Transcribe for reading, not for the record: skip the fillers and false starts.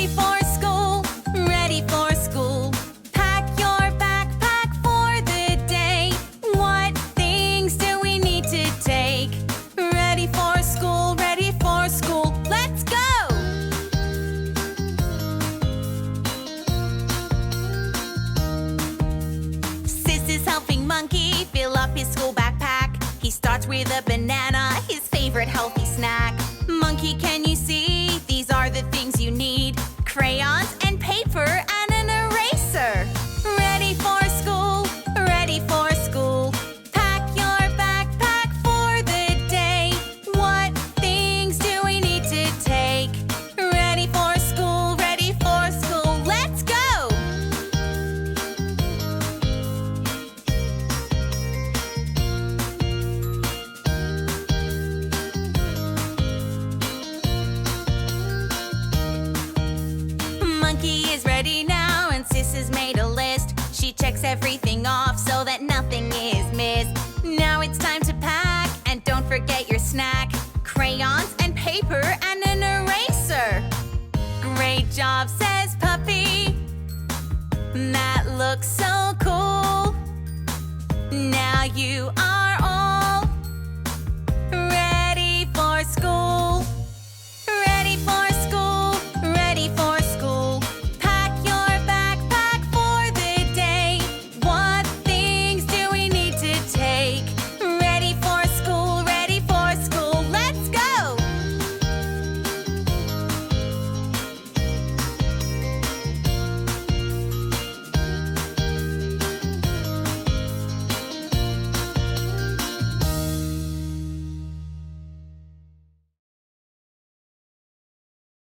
Ready for school, ready for school. Pack your backpack for the day. What things do we need to take? Ready for school, let's go! Sis is helping Monkey fill up his school backpack. He starts with a banana, his favorite healthy snack. Monkey, can you see? These are the things you need. Crayons and paper and an eraser. Ready for school, ready for school. Pack your backpack for the day. What things do we need to take? Ready for school, let's go! Monkey is ready now and Sis has made a list. She checks everything off so that nothing is missed. Now it's time to pack and don't forget your snack. Crayons and paper and an eraser. Great job, says Puppy. That looks so cool. Now you